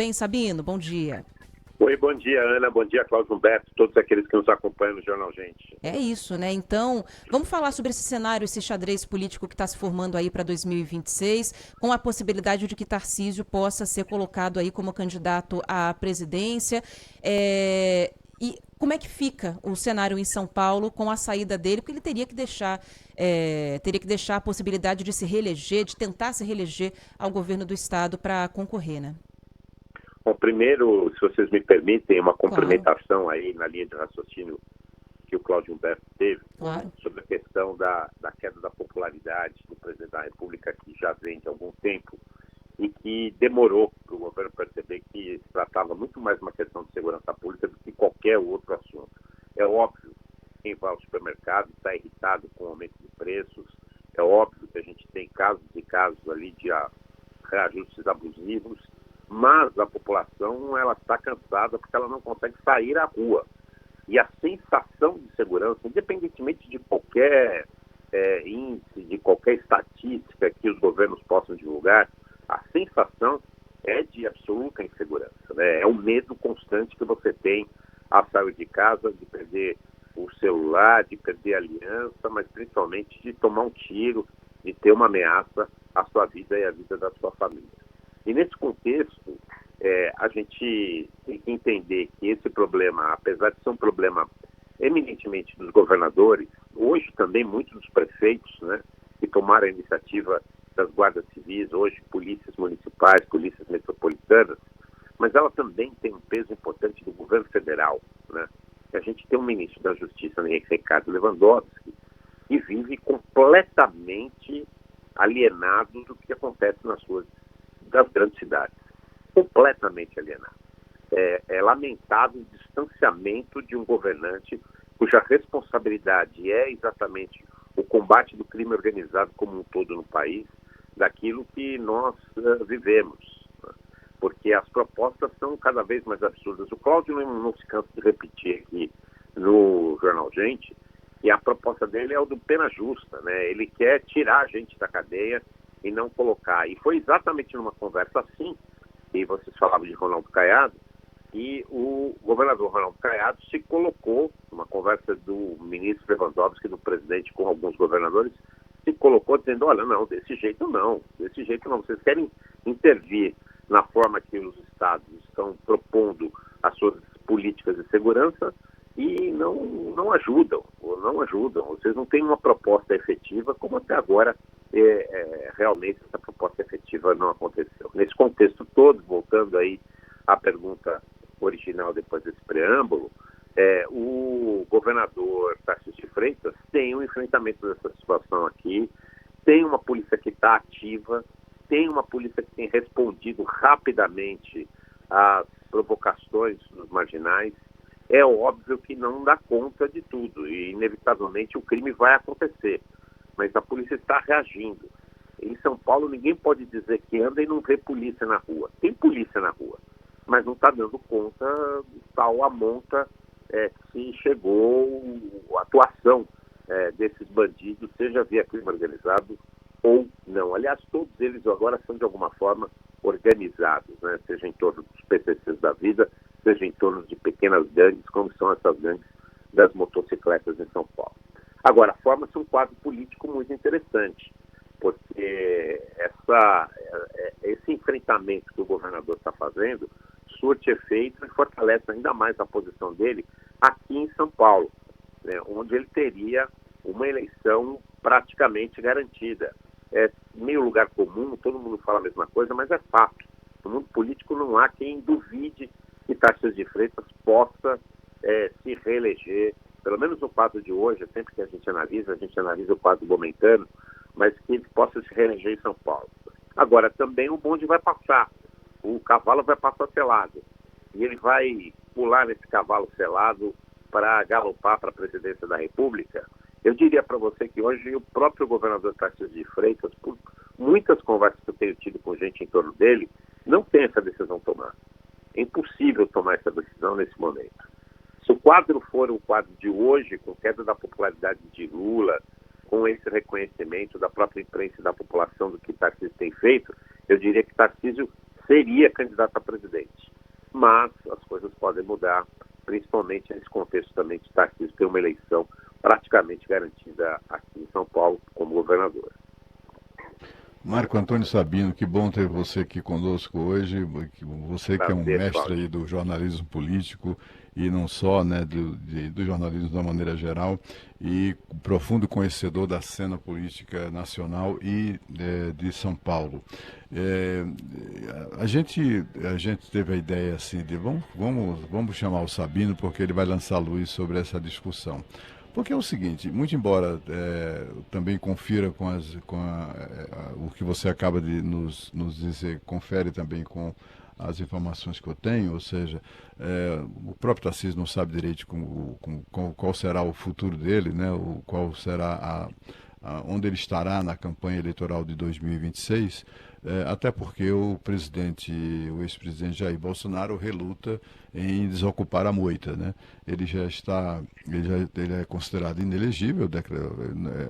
bem, Sabino? Bom dia. Oi, bom dia, Ana. Bom dia, Cláudio Humberto, todos aqueles que nos acompanham no Jornal Gente. É isso, né? Então, vamos falar sobre esse cenário, esse xadrez político que está se formando aí para 2026, com a possibilidade de que Tarcísio possa ser colocado aí como candidato à presidência. E como é que fica o cenário em São Paulo com a saída dele? Porque ele teria que deixar a possibilidade de se reeleger, de tentar se reeleger ao governo do estado para concorrer, né? Bom, primeiro, se vocês me permitem, uma Claro, complementação aí na linha de raciocínio que o Cláudio Humberto teve claro. sobre a questão da queda da popularidade do presidente da República, que já vem de algum tempo e que demorou para o governo perceber que se tratava muito mais de uma questão de segurança pública do que qualquer outro assunto. É óbvio, quem vai ao supermercado está irritado com o aumento de preços, é óbvio que a gente tem casos e casos ali de reajustes abusivos, mas a população ela está cansada porque ela não consegue sair à rua. E a sensação de segurança, independentemente de qualquer índice, de qualquer estatística que os governos possam divulgar, a sensação é de absoluta insegurança, né? É um medo constante que você tem ao sair de casa, de perder o celular, de perder a aliança, mas principalmente de tomar um tiro, de ter uma ameaça à sua vida e à vida da sua família. E nesse contexto, a gente tem que entender que esse problema, apesar de ser um problema eminentemente dos governadores, hoje também muitos dos prefeitos, né, que tomaram a iniciativa das guardas civis, hoje polícias municipais, polícias metropolitanas, mas ela também tem um peso importante do governo federal, né? A gente tem um ministro da Justiça, Ricardo Lewandowski, que vive completamente alienado do que acontece nas ruas das grandes cidades. Completamente alienado. É lamentável o distanciamento de um governante cuja responsabilidade é exatamente o combate do crime organizado como um todo no país, daquilo que nós vivemos. Porque as propostas são cada vez mais absurdas. O Cláudio não se cansa de repetir aqui no Jornal Gente, e a proposta dele é o do pena justa, né? Ele quer tirar a gente da cadeia e não colocar. E foi exatamente numa conversa assim, e vocês falavam de Ronaldo Caiado, e o governador Ronaldo Caiado se colocou, numa conversa do ministro Lewandowski, do presidente com alguns governadores, se colocou dizendo, olha, não, desse jeito não, vocês querem intervir na forma que os estados estão propondo as suas políticas de segurança e não ajudam, vocês não têm uma proposta efetiva, como até agora realmente essa proposta efetiva não aconteceu. Nesse contexto todo, voltando aí à pergunta original depois desse preâmbulo, o governador Tarcísio de Freitas tem um enfrentamento dessa situação aqui, tem uma polícia que está ativa, tem uma polícia que tem respondido rapidamente às provocações dos marginais. É óbvio que não dá conta de tudo e, inevitavelmente, o crime vai acontecer, mas a polícia está reagindo. Em São Paulo, ninguém pode dizer que anda e não vê polícia na rua. Tem polícia na rua, mas não está dando conta tal a monta que chegou a atuação desses bandidos, seja via crime organizado ou não. Aliás, todos eles agora são, de alguma forma, organizados, né? Seja em torno dos PCCs da vida, seja em torno de pequenas gangues, como são essas gangues das motocicletas em São Paulo. Agora, forma-se um quadro político muito interessante, porque esse enfrentamento que o governador está fazendo surte efeito e fortalece ainda mais a posição dele aqui em São Paulo, né, onde ele teria uma eleição praticamente garantida. É meio lugar comum, todo mundo fala a mesma coisa, mas é fato. No mundo político não há quem duvide que Tarcísio de Freitas possa se reeleger, pelo menos no quadro de hoje, sempre que a gente analisa o quadro momentâneo, mas que ele possa se reeleger em São Paulo. Agora, também o bonde vai passar, o cavalo vai passar selado, e ele vai pular nesse cavalo selado para galopar para a presidência da República. Eu diria para você que hoje o próprio governador Tarcísio de Freitas, por muitas conversas que eu tenho tido com gente em torno dele, não tem essa decisão tomada. É impossível tomar essa decisão nesse momento. Se o quadro for o quadro de hoje, com queda da popularidade de Lula, com esse reconhecimento da própria imprensa e da população do que Tarcísio tem feito, eu diria que Tarcísio seria candidato a presidente. Mas as coisas podem mudar, principalmente nesse contexto também de Tarcísio ter uma eleição praticamente garantida aqui em São Paulo como governador. Marco Antônio Sabino, que bom ter você aqui conosco hoje, você que é um mestre aí do jornalismo político e não só, né, do jornalismo de uma maneira geral, e profundo conhecedor da cena política nacional e de São Paulo. A gente teve a ideia assim de vamos chamar o Sabino porque ele vai lançar luz sobre essa discussão. Porque é o seguinte, muito embora também confira o que você acaba de nos dizer, confere também com as informações que eu tenho, ou seja, o próprio Tarcísio não sabe direito qual será o futuro dele, né, qual será onde ele estará na campanha eleitoral de 2026, até porque o ex-presidente Jair Bolsonaro reluta em desocupar a moita, né? Ele é considerado inelegível,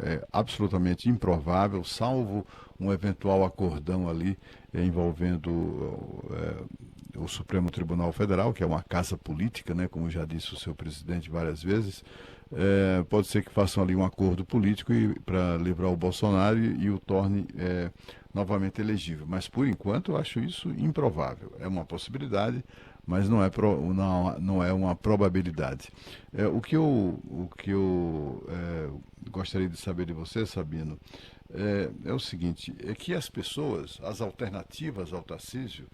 é absolutamente improvável, salvo um eventual acordão ali envolvendo o Supremo Tribunal Federal, que é uma casa política, né? Como já disse o seu presidente várias vezes. Pode ser que façam ali um acordo político para livrar o Bolsonaro e o torne novamente elegível. Mas, por enquanto, eu acho isso improvável. É uma possibilidade, mas não é uma probabilidade. O que eu gostaria de saber de você, Sabino, é o seguinte, é que as alternativas ao Tarcísio,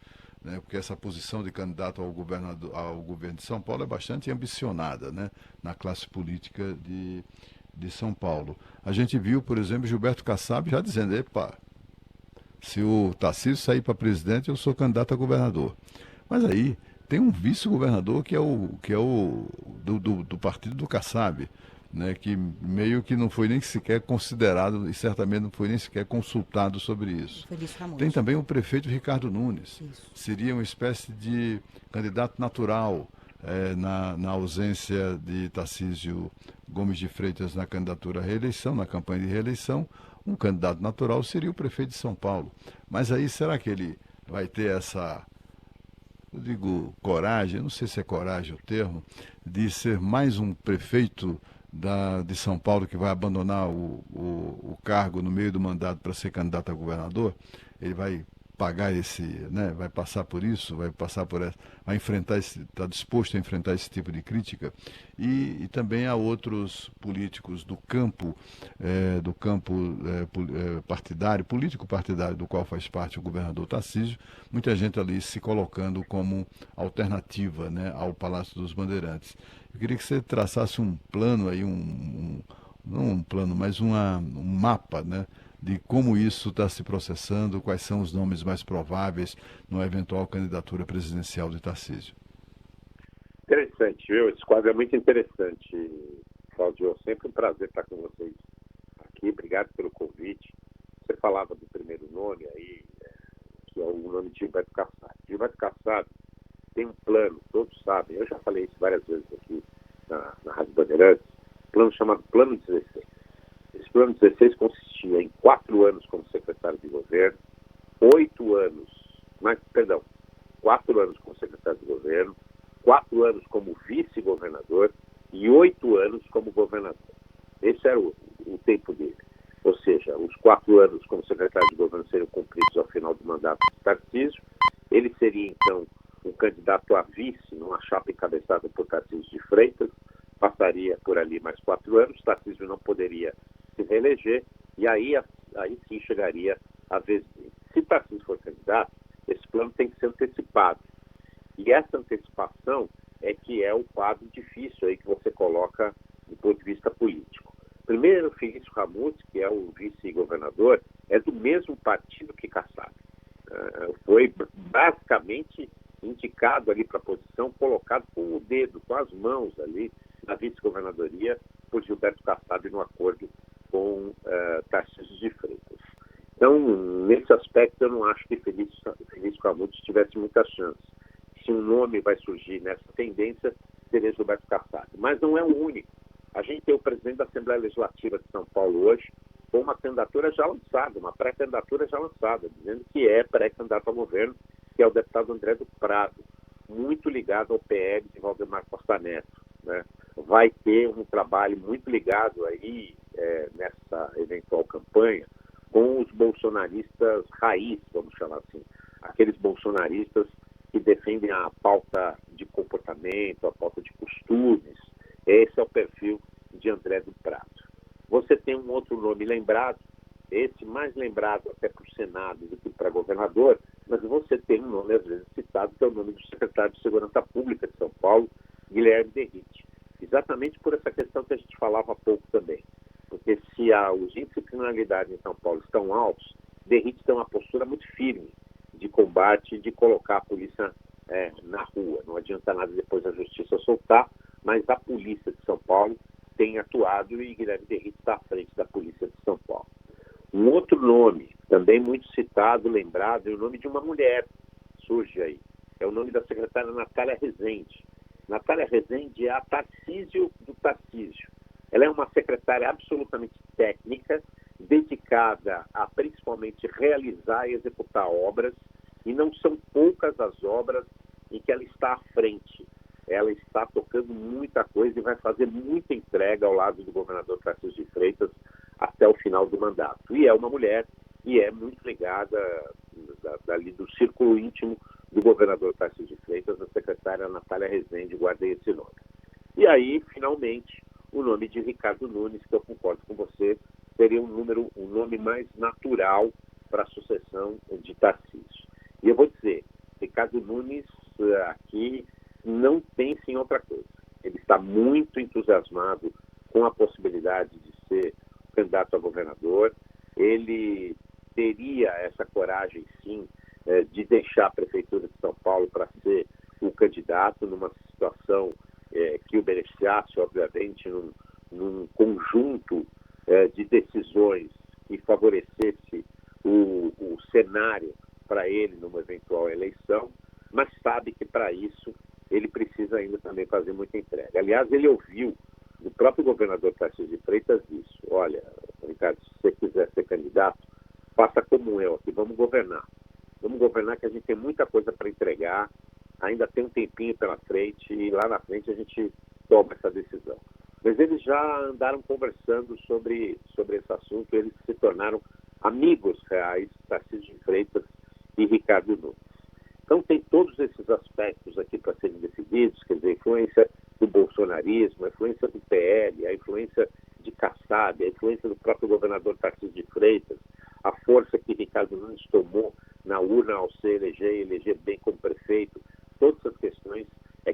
né, porque essa posição de candidato ao governo de São Paulo é bastante ambicionada, né, na classe política de São Paulo. A gente viu, por exemplo, Gilberto Kassab já dizendo, epa, se o Tarcísio sair para presidente, eu sou candidato a governador. Mas aí tem um vice-governador que é o do partido do Kassab, né, que meio que não foi nem sequer considerado e certamente não foi nem sequer consultado sobre isso. Tem também o prefeito Ricardo Nunes. Isso. Seria uma espécie de candidato natural na ausência de Tarcísio Gomes de Freitas na candidatura à reeleição, na campanha de reeleição. Um candidato natural seria o prefeito de São Paulo. Mas aí será que ele vai ter essa, eu digo coragem, eu não sei se é coragem o termo, de ser mais um prefeito de São Paulo que vai abandonar o cargo no meio do mandato para ser candidato a governador? Ele vai pagar vai passar por isso, vai enfrentar está disposto a enfrentar esse tipo de crítica, e também há outros políticos do campo partidário, político partidário, do qual faz parte o governador Tarcísio, muita gente ali se colocando como alternativa, né, ao Palácio dos Bandeirantes. Eu queria que você traçasse um plano aí, não um plano, mas um mapa, né, de como isso está se processando, quais são os nomes mais prováveis numa eventual candidatura presidencial de Tarcísio. Interessante, viu? Esse quadro é muito interessante, Claudio. Sempre um prazer estar com vocês aqui. Obrigado pelo convite. Você falava do primeiro nome aí, que é o nome de Gilberto Kassab. Gilberto Kassab tem um plano, todos sabem, eu já falei isso várias vezes aqui na Rádio Bandeirantes, plano chamado Plano 16. Esse Plano 16 consistia em 4 anos como secretário de governo, 4 anos como secretário de governo, 4 anos como vice-governador e 8 anos como governador. Esse era o tempo dele. Ou seja, os 4 anos como secretário de governo seriam cumpridos ao final do mandato de Tarcísio. Ele seria, então, um candidato a vice numa chapa encabeçada por Tarcísio de Freitas, passaria por ali mais 4 anos, Tarcísio não poderia se reeleger, e aí sim chegaria a vez dele. Se Tarcísio for candidato, esse plano tem que ser antecipado. E essa antecipação é que é o quadro difícil aí que você coloca do ponto de vista político. Primeiro, Felício Ramute, que é o vice-governador, é do mesmo partido que Kassab. Foi basicamente indicado ali para a posição, colocado com o dedo, com as mãos ali na vice-governadoria por Gilberto Kassab no acordo com Tarcísio de Freitas. Então, nesse aspecto, eu não acho que Felício Ramute tivesse muita chance. Se um nome vai surgir nessa tendência, seria Gilberto Kassab. Mas não é o único. A gente tem o presidente da Assembleia Legislativa de São Paulo hoje com uma candidatura já lançada, uma pré-candidatura já lançada, dizendo que é pré-candidato ao governo, que é o deputado André do Prado, muito ligado ao PL de Valdemar Costa Neto, né? Vai ter um trabalho muito ligado aí nessa eventual campanha com os bolsonaristas raiz, vamos chamar assim, aqueles bolsonaristas que defendem a pauta de comportamento, a pauta de costumes. Esse é o perfil de André do Prado. Você tem um outro nome lembrado, esse mais lembrado até para o Senado do que para governador, mas você tem um nome às vezes citado, que é o nome do secretário de Segurança Pública de São Paulo, Guilherme Derrite. Exatamente por essa questão que a gente falava há pouco também. Porque se os índices de criminalidade em São Paulo estão altos, Derrite tem uma postura muito firme de combate, de colocar a polícia na rua. Não adianta nada depois a justiça soltar, mas a polícia de São Paulo tem atuado e Guilherme Derrite está à frente da polícia de São Paulo. Um outro nome, também muito citado, lembrado, é o nome de uma mulher, surge aí. É o nome da secretária Natália Rezende. Natália Rezende é a Tarcísio do Tarcísio. Ela é uma secretária absolutamente técnica, dedicada a principalmente realizar e executar obras, e não são poucas as obras em que ela está à frente. Ela está tocando muita coisa e vai fazer muita entrega ao lado do governador Tarcísio de Freitas até o final do mandato. E é uma mulher e é muito ligada dali do círculo íntimo do governador Tarcísio de Freitas, a secretária Natália Rezende, guardei esse nome. E aí, finalmente, o nome de Ricardo Nunes, que eu concordo com você, seria um nome mais natural para a sucessão de Tarcísio. E eu vou dizer, Ricardo Nunes aqui não pensa em outra coisa. Ele está muito entusiasmado com a possibilidade de ser candidato a governador. Ele teria essa coragem, sim, de deixar a Prefeitura de São Paulo para ser o candidato numa situação que o beneficiasse, obviamente, num conjunto de decisões que favorecesse o cenário para ele numa eventual eleição, mas sabe que para isso ele precisa ainda também fazer muita entrega. Aliás, ele ouviu do próprio governador Tarcísio de Freitas isso: olha, Ricardo, se você quiser ser candidato, faça como eu aqui, vamos governar. Vamos governar, que a gente tem muita coisa para entregar, ainda tem um tempinho pela frente e lá na frente a gente toma essa decisão. Mas eles já andaram conversando sobre esse assunto, eles se tornaram amigos reais, Tarcísio de Freitas e Ricardo Nunes. Então tem todos esses aspectos aqui para serem decididos, quer dizer, a influência do bolsonarismo, a influência do PL, a influência de Kassab, a influência do próprio governador Tarcísio de Freitas, a força que Ricardo Nunes tomou na urna ao se eleger e eleger bem como prefeito, todas essas questões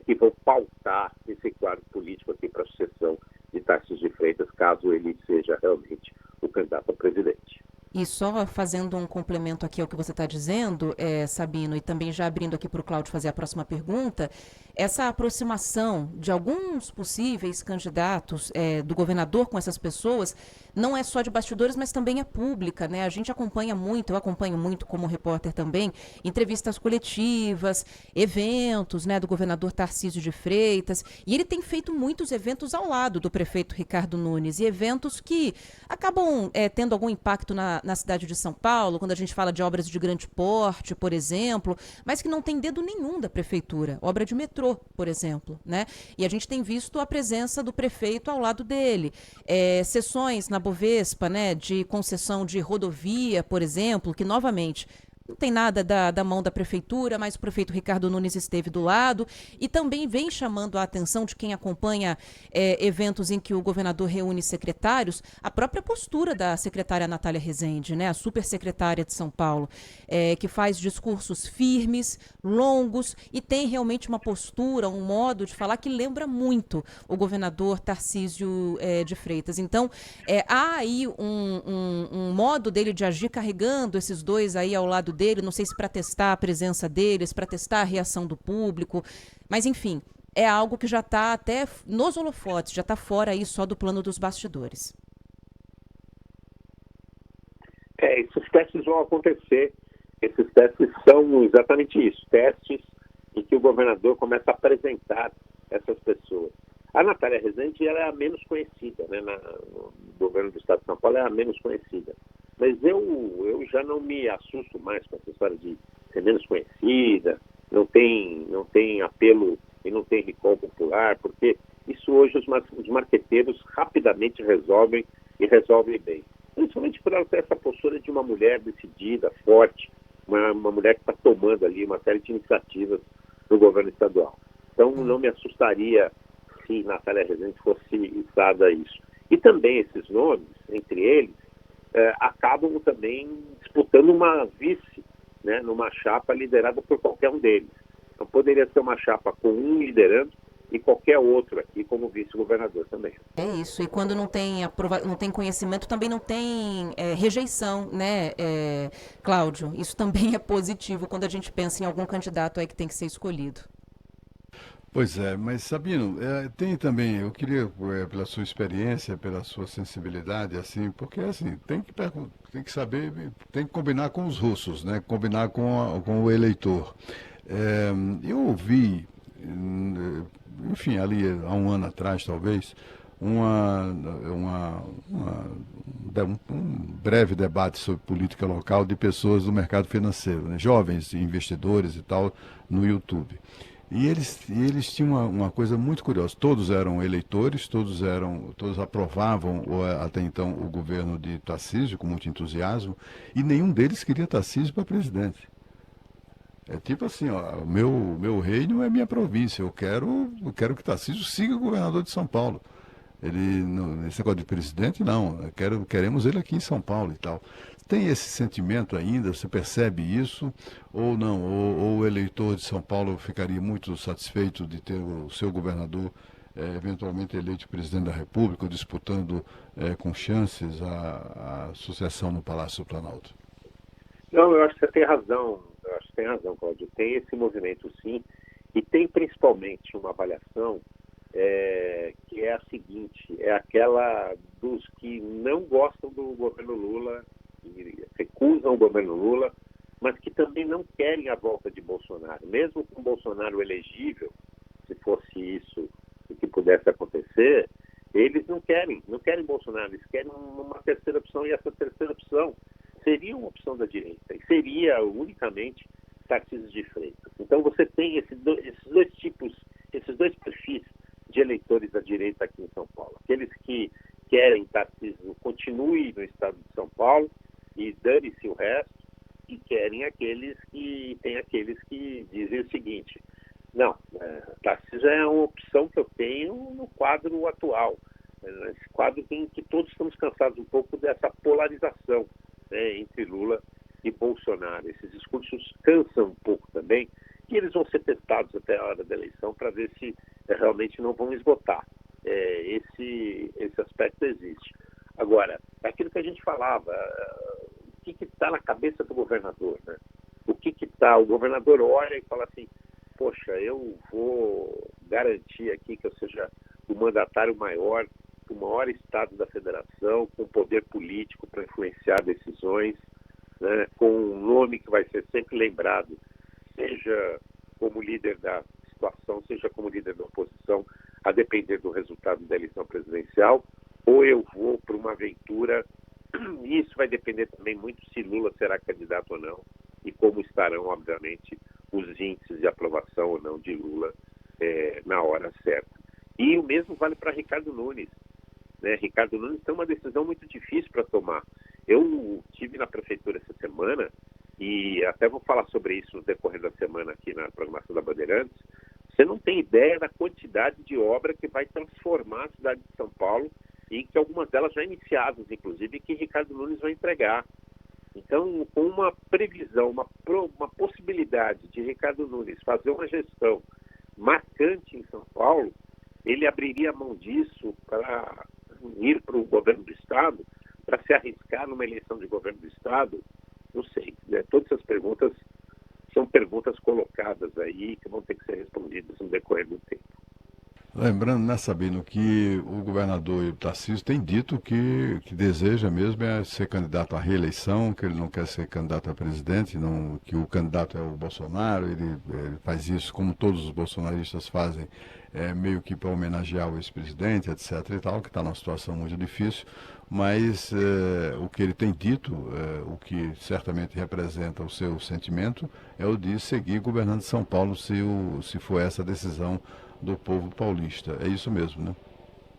que vão pautar esse quadro político aqui para a sucessão de Tarcísio de Freitas, caso ele seja realmente o candidato a presidente. E só fazendo um complemento aqui ao que você está dizendo, Sabino, e também já abrindo aqui para o Cláudio fazer a próxima pergunta, essa aproximação de alguns possíveis candidatos do governador com essas pessoas não é só de bastidores, mas também é pública, né? A gente acompanha muito, eu acompanho muito como repórter também, entrevistas coletivas, eventos, né, do governador Tarcísio de Freitas, e ele tem feito muitos eventos ao lado do prefeito Ricardo Nunes, e eventos que acabam tendo algum impacto na cidade de São Paulo, quando a gente fala de obras de grande porte, por exemplo, mas que não tem dedo nenhum da prefeitura, obra de metrô, por exemplo, né? E a gente tem visto a presença do prefeito ao lado dele. Sessões na Bovespa, né, de concessão de rodovia, por exemplo, que novamente não tem nada da mão da prefeitura, mas o prefeito Ricardo Nunes esteve do lado e também vem chamando a atenção de quem acompanha eventos em que o governador reúne secretários, a própria postura da secretária Natália Rezende, né, a supersecretária de São Paulo, que faz discursos firmes, longos e tem realmente uma postura, um modo de falar que lembra muito o governador Tarcísio de Freitas. Então, há aí um modo dele de agir carregando esses dois aí ao lado dele, não sei se para testar a presença deles, para testar a reação do público, mas enfim, é algo que já está até nos holofotes, já está fora aí só do plano dos bastidores. Esses testes vão acontecer, esses testes são exatamente isso, testes em que o governador começa a apresentar essas pessoas. A Natália Rezende ela é a menos conhecida, né? No governo do estado de São Paulo é a menos conhecida. Mas eu já não me assusto mais com essa história de ser menos conhecida, não tem apelo e não tem recall popular, porque isso hoje os marqueteiros rapidamente resolvem e resolvem bem. Principalmente por ela ter essa postura de uma mulher decidida, forte, uma mulher que está tomando ali uma série de iniciativas no governo estadual. Então não me assustaria se Natália Rezende fosse içada a isso. E também esses nomes, entre eles, acabam também disputando uma vice, né, numa chapa liderada por qualquer um deles. Então poderia ser uma chapa com um liderando e qualquer outro aqui como vice-governador também. É isso, e quando não tem conhecimento, também não tem rejeição, né, Cláudio? Isso também é positivo quando a gente pensa em algum candidato aí que tem que ser escolhido. Pois é, mas Sabino, tem também, eu queria, pela sua experiência, pela sua sensibilidade, assim, porque assim, tem que saber, tem que combinar com os russos, né? Combinar com o eleitor. Eu ouvi, enfim, ali há um ano atrás, talvez, um breve debate sobre política local de pessoas do mercado financeiro, né? Jovens investidores e tal, no YouTube. E eles tinham uma coisa muito curiosa. Todos eram eleitores, todos aprovavam até então o governo de Tarcísio com muito entusiasmo, e nenhum deles queria Tarcísio para presidente. É tipo assim, ó, o meu reino é minha província. Eu quero que Tarcísio siga governador de São Paulo. Esse negócio de presidente, não. Queremos ele aqui em São Paulo e tal. Tem esse sentimento ainda? Você percebe isso? Ou não? Ou o eleitor de São Paulo ficaria muito satisfeito de ter o seu governador eventualmente eleito presidente da República, disputando com chances a sucessão no Palácio do Planalto? Não, eu acho que você tem razão. Eu acho que tem razão, Cláudio. Tem esse movimento, sim. E tem principalmente uma avaliação que é a seguinte, é aquela dos que não gostam do governo Lula, que recusam o governo Lula, mas que também não querem a volta de Bolsonaro. Mesmo com Bolsonaro elegível, se fosse isso o que pudesse acontecer, eles não querem Bolsonaro, eles querem uma terceira opção, e essa terceira opção seria uma opção da direita, e seria unicamente Tarcísio de Freitas. Então você tem esses dois perfis de eleitores da direita aqui em São Paulo. Aqueles que querem Tarcísio continue no estado de São Paulo e dane-se o resto, e querem aqueles que dizem o seguinte: não, Tarcísio é uma opção que eu tenho no quadro atual. Esse quadro em que todos estamos cansados um pouco dessa polarização, né, entre Lula e Bolsonaro. Esses discursos cansam um pouco também, e eles vão ser testados até a hora da eleição para ver se realmente não vão esgotar. Esse aspecto existe. Agora, é aquilo que a gente falava, o que está na cabeça do governador, né? O governador olha e fala assim: poxa, eu vou garantir aqui que eu seja o mandatário maior, o maior estado da federação, com poder político para influenciar decisões, né, com um nome que vai ser sempre lembrado, seja como líder da situação, seja como líder da oposição, a depender do resultado da eleição presidencial, ou eu vou para uma aventura, e isso vai depender também muito se Lula será candidato ou não, e como estarão, obviamente, os índices de aprovação ou não de Lula na hora certa. E o mesmo vale para Ricardo Nunes. Né? Ricardo Nunes tem uma decisão muito difícil para tomar. Eu estive na prefeitura essa semana, e até vou falar sobre isso no decorrer da semana aqui na programação da Bandeirantes. Você não tem ideia da quantidade de obra que vai transformar a cidade de São Paulo, e que algumas delas já iniciadas, inclusive, que Ricardo Nunes vai entregar. Então, com uma previsão, uma possibilidade de Ricardo Nunes fazer uma gestão marcante em São Paulo, ele abriria mão disso para ir para o governo do Estado, para se arriscar numa eleição de governo do Estado? Não sei. Né? Todas essas perguntas são perguntas colocadas aí que vão ter que ser respondidas no decorrer do tempo. Lembrando, né, Sabino, que o governador Tarcísio tem dito que deseja mesmo ser candidato à reeleição, que ele não quer ser candidato a presidente, não, que o candidato é o Bolsonaro. Ele faz isso como todos os bolsonaristas fazem, meio que para homenagear o ex-presidente, etc. e tal, que está numa situação muito difícil. mas o que ele tem dito, o que certamente representa o seu sentimento, é o de seguir governando São Paulo se for essa a decisão do povo paulista. É isso mesmo, né?